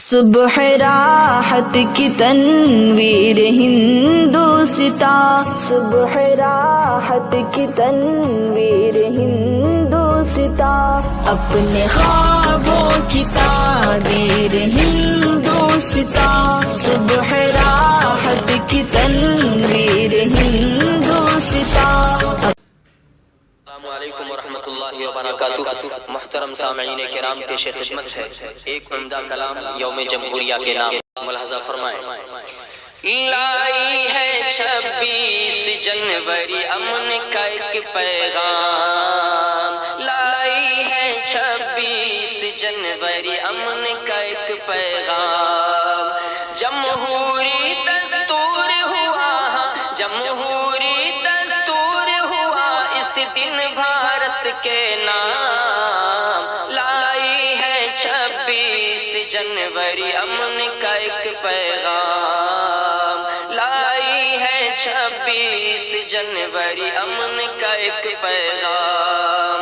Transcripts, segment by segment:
صبح راحت کی تنویر ہندوستا، صبح راحت کی تنویر ہندوستا، اپنے خوابوں کی تعبیر ہندوستا، صبح راحت کی تنویر ہندوستا۔ السلام علیکم ورحمۃ اللہ وبرکاتہ۔ محترم سامعین کرام، پیش خدمت ہے ایک عمدہ کلام یوم جمہوریہ کے نام، ملاحظہ فرمائیں۔ لائی ہے 26 جنوری امن کا ایک پیغام، لائی ہے 26 جنوری امن کا ایک پیغام، جمہوری دستور ہوا، جمہوری دستور ہوا اس دن بھارت کے نام، لائی ہے 26 جنوری امن کا ایک پیغام، لائی ہے 26 جنوری امن کا ایک پیغام،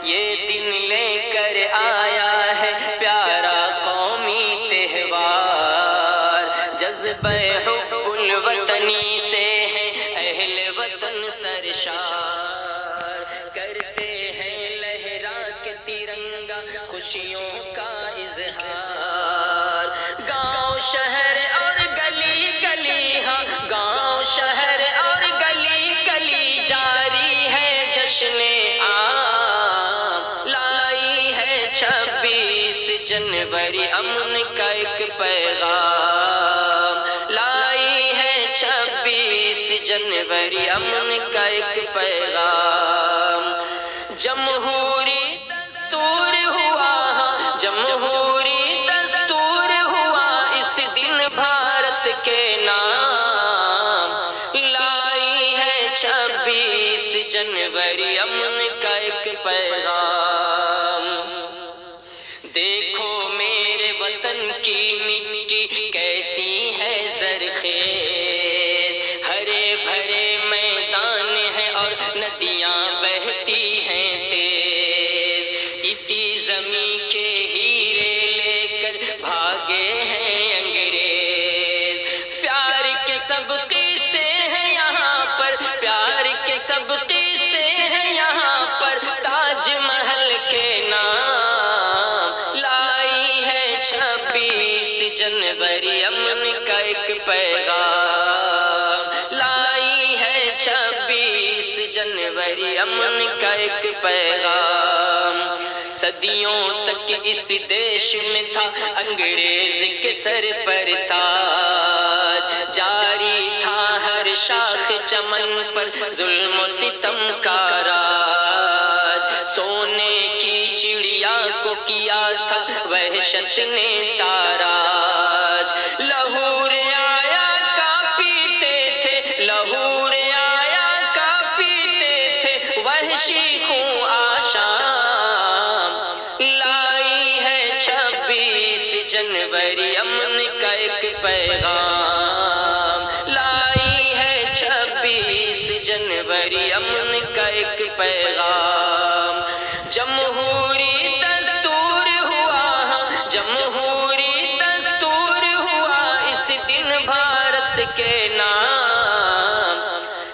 یہ دن لے کر آیا ہے پیارا قومی تہوار، جذبہ حب الوطنی سے ہے اہل وطن سرشار، کرتے ہیں لہرا کے ترنگا خوشیوں کا اظہار، گاؤں شہر اور گلی گلی، ہاں گاؤں شہر اور گلی گلی جاری ہے جشن عام، لائی ہے 26 جنوری امن کا ایک پیغام، لائی ہے 26 جنوری امن کا ایک پیغام، جمہوری دستور ہوا، جمہوری دستور ہوا اس دن بھارت کے نام، لائی ہے 26 جنوری امن کا ایک پیغام، دیکھو میرے وطن کی مٹی کیسی ہے زرخیز، ہرے بھرے میدان ہیں اور ندیاں بہتی ہیں تیز، اسی زمین کے ہیرے لے کر بھاگے ہیں انگریز، پیار کے سب قصے ہیں یہاں پر، پیار کے سب قصے ہیں یہاں پر، تاج محل کے نام، لائی ہے 26 جنوری امن کا ایک پیغام، لائی ہے 26 جنوری امن کا ایک پیغام، صدیوں تک اس دیش میں تھا انگریز کے سر پر تاج، جاری تھا ہر شاخ چمن پر ظلم و ستم کا راج، سونے کی چڑیا کو کیا تھا وحشت نے تاراج، لہور آیا کا پیتے تھے، لہور آیا کا پیتے تھے وحشی خون آشام، لائی ہے 26 جنوری امن کا ایک پیغام، لائی ہے 26 جنوری امن کا ایک پیغام، جمہوری دستور ہوا، جمہوری دستور ہوا اس دن بھارت کے نام،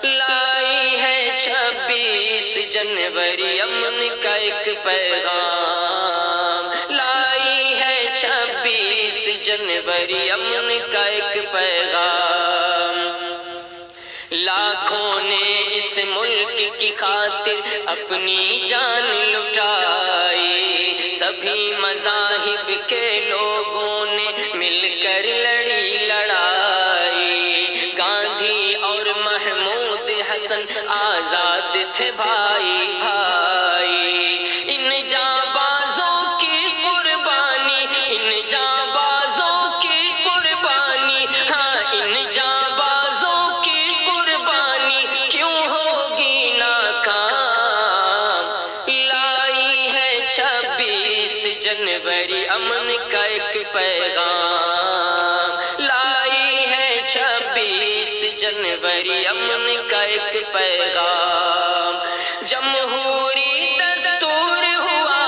لائی ہے 26 جنوری امن کا ایک پیغام، لائی ہے 26 جنوری امن کا ایک پیغام، لاکھوں نے اس ملک کی خاطر اپنی جان لٹائی، سبھی مذاہب کے لوگوں نے مل کر لڑی لڑائی، گاندھی اور محمود حسن آزاد تھے بھائی بھائی، ان جانبازوں کی قربانی، ان جانبازوں کی قربانی، ہاں ان جانبازوں کی قربانی کیوں ہوگی ناکام، لائی ہے 26 جنوری امن کا ایک پیغام، لائی ہے 26 جنوری امن کا ایک پیغام، جمہوری دستور ہوا،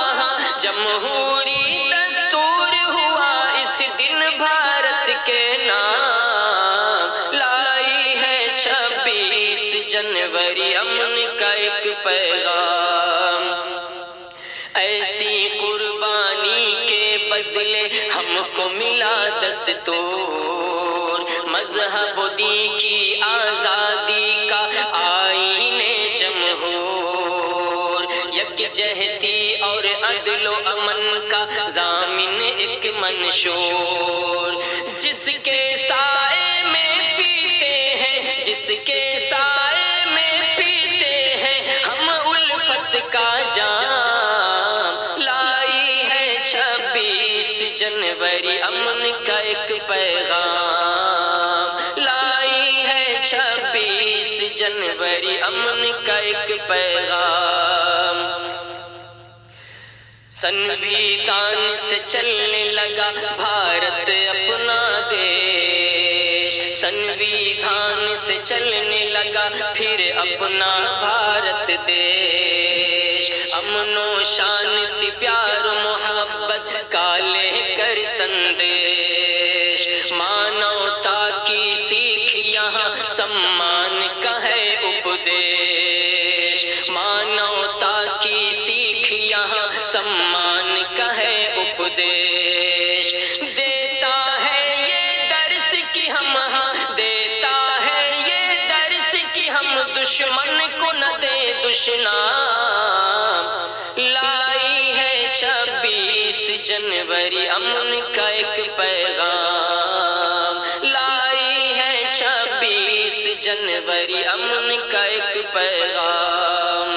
جمہوری دستور ہوا اس دن جنوری امن کا ایک پیغام، ایسی قربانی کے بدلے ہم کو ملا دستور، مذہب و دین کی آزادی کا آئین جمہور، یکجہتی اور عدل و امن کا ضامن ایک منشور، جس کے سائے میں پیتے ہیں، جس کے سائے میں پیتے ہیں ہم الفت کا جام، لائی ہے 26 جنوری امن کا ایک پیغام، لائی ہے 26 جنوری امن کا ایک پیغام، سنویدھان سے چلنے لگا بھارت اپنا دیش، سنویدھان سے چلنے لگا پھر اپنا بھارت دیش، امن و شانتی پیار و محبت کا لے کر سندیش، مانوتا کی سیکھ یہاں سمان کا ہے اپدیش، مانوتا کی سیکھ یہاں سمان کا ہے اپدیش، دیتا ہے یہ درس کہ ہم دیتا ہے یہ درس کہ ہم دشمن کو نہ دے دشنام، لائی ہے 26 جنوری امن کا ایک پیغام، لائی ہے 26 جنوری امن کا ایک پیغام،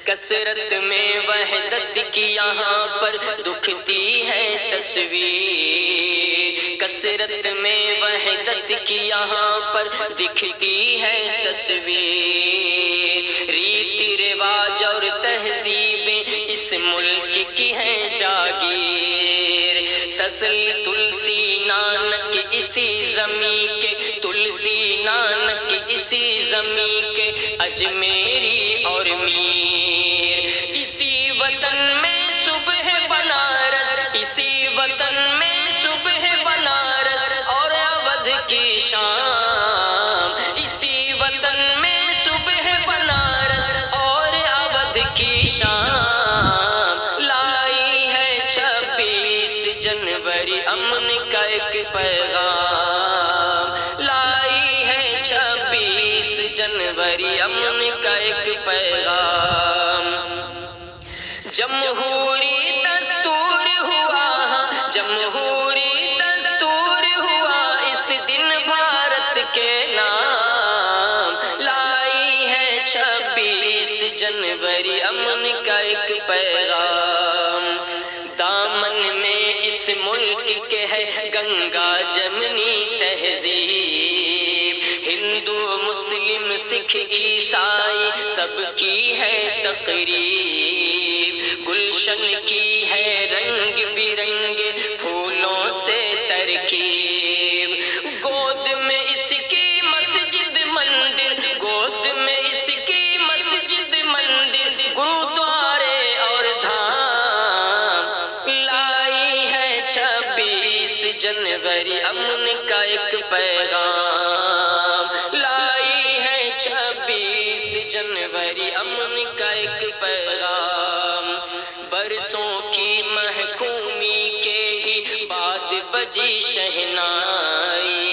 کثرت میں وحدت کی یہاں پر دکھتی ہے تصویر، کثرت میں وحدت کی یہاں پر دکھتی ہے تصویر، ریت رواج اور تہذیبیں اس ملک کی ہیں جاگیر، تسلی تلسی نانک اسی زمین کے، تلسی نانک اسی زمین کے، اجمیری اور میر، اسی وطن میں صبح بنارس، اسی وطن میں صبح بنارس اور اودھ کی شام، اسی وطن میں صبح بنارس اور اودھ کی شام، لائی ہے 26 جنوری امن کا ایک پیغام، لائی ہے 26 جنوری امن کا ایک پیغام، جمہوری دستور ہوا، جمہوری دستور ہوا اس دن بھارت کے نام، لائی ہے 26 جنوری امن کا ایک پیغام، دامن میں اس ملک کے ہے گنگا جمنی تہذیب، ہندو مسلم سکھ عیسائی سب کی ہے تقریب، گلشن کی ہے رنگ برنگے پھولوں سے ترکیب، گود میں اس کی مسجد مندر، گود میں اس کی مسجد مندر، گرودوارے اور دھام، لائی ہے 26 جنوری امن کا ایک پیغام، لائی ہے 26 جنوری امن کا ایک پیغام، برسوں کی محکومی کے ہی بعد بجی شہنائی،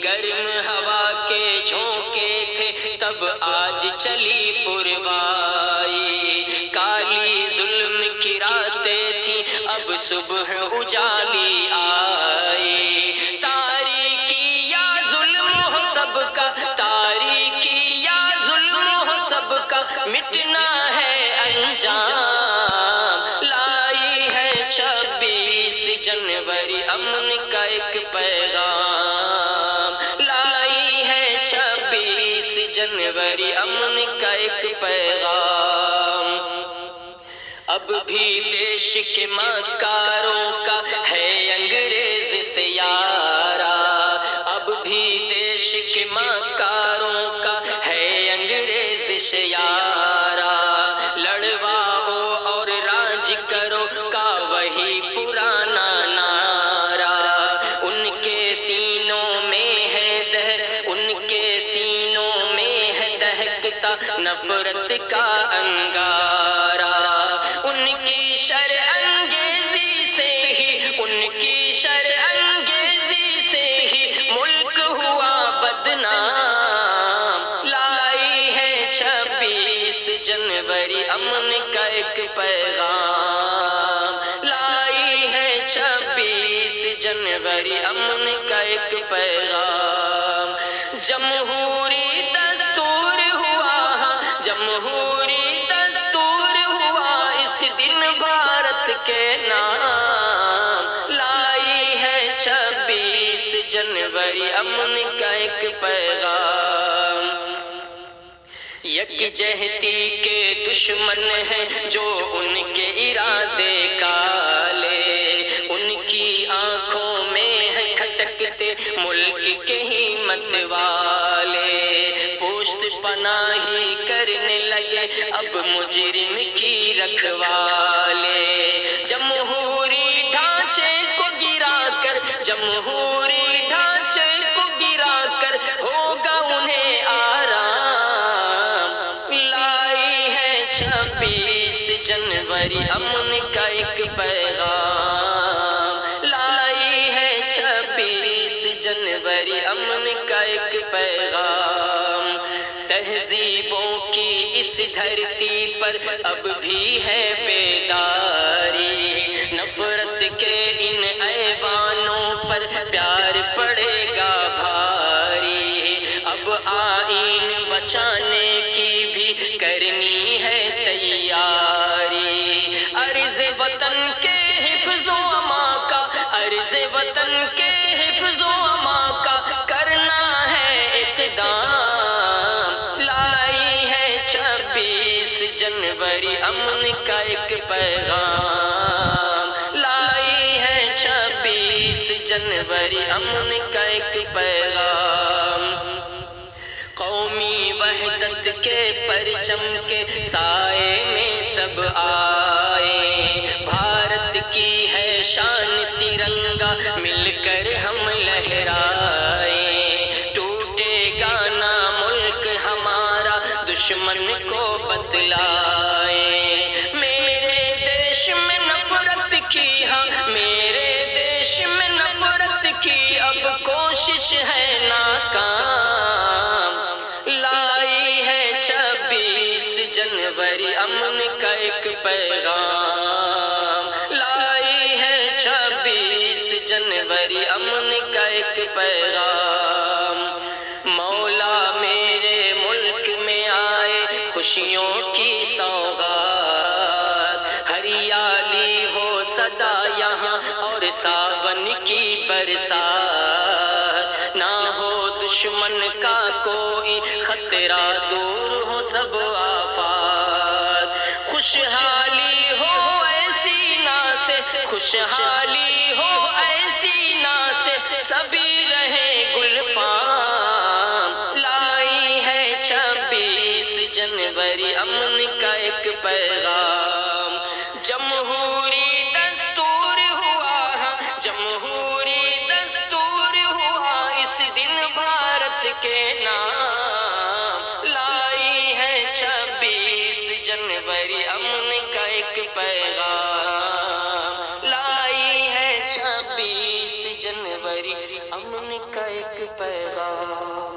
گرم ہوا کے جھونکے تھے تب آج چلی پروائی، کالی ظلم کی راتیں تھی اب صبح اجالی آئی، تاریکی یا ظلم ہو سب کا، تاریکی یا ظلم ہو سب کا، مٹنا ہے انجام، لائی ہے 26 جنوری امن کا ایک پیغام، لائی ہے 26 جنوری امن کا ایک پیغام، اب بھی دیش کے مکاروں کا ہے انگریز سے یارا، اب بھی دیش کے مکاروں کا ہے انگریز سے یارا، لڑواؤ اور راج کرو کا وہی پرانا نعرہ، ان کے سینوں میں ہے دہر، ان کے سینوں میں لگتا نفرت کا انگارہ، ان کی شر انگیزی سے ہی، ان کی شر انگیزی سے ہی ملک ہوا بدنام۔ لائی ہے 26 جنوری امن کا ایک پیغام، لائی ہے 26 جنوری امن کا ایک پیغام۔ جمہوری دستور ہوا، جمہوری دستور ہوا اس دن بھارت کے نام۔ لائی ہے 26 جنوری امن کا ایک پیغام۔ یکجہتی کے دشمن ہیں جو ان کے ارادے کالے، ان کی آنکھوں میں ہے کھٹکتے ملک کے ہی مت والے، پوشت پناہی کرنے لگے اب مجرم کی رکھوالے۔ جمہوری ڈھانچے کو گرا کر، جمہوری ڈھانچے کو گرا کر ہوگا انہیں آرام۔ لائی ہے 26 جنوری امن کا ایک پیغام، لائی ہے 26 جنوری امن کا ایک پیغام۔ تہذیبوں کی اس دھرتی پر اب بھی ہے بیداری، نفرت کے ان ایوانوں پر پیار پڑے گا بھاری۔ اب آئین بچانے کی بھی کرنی ہے تیاری، عرض وطن کے حفظ و اما کا، عرض وطن کے حفظ و اما کا کرنا ہے اقدام۔ لائی ہے 26 جنوری امن کا ایک پیغام، لائی ہے 26 جنوری امن کا ایک پیغام۔ قومی وحدت کے پرچم کے سائے میں سب آئے، بھارت کی ہے شان ترنگا مل کر ہم لہرائے، ٹوٹے گا نہ ملک ہمارا دشمن کو بتلائے۔ میرے دیش میں نفرت کی، ہاں میرے دیش میں نفرت کی اب کوشش ہے ناکام۔ لائی ہے 26 جنوری امن کا ایک پیغام، لائی ہے 26 جنوری امن کا ایک پیغام۔ مولا میرے ملک میں آئے خوشیوں کی سوغات، ہریالی ہو سدا یہاں اور ساون کی برسات، نہ ہو دشمن کا کوئی خطرہ، دور ہو سب آفات۔ خوشحالی ہو ایسی نا سے، خوشحالی ہو ایسی نا سے سبھی رہے گلفام۔ لائی ہے 26 جنوری امن کا ایک پیغام۔ جمہوری دستور ہوا، جمہوری دستور ہوا اس دن بھارت کے نام۔ لائی ہے 26 جنوری امن کا ایک پیغام، لائی ہے 26 جنوری امن کا ایک پیغام۔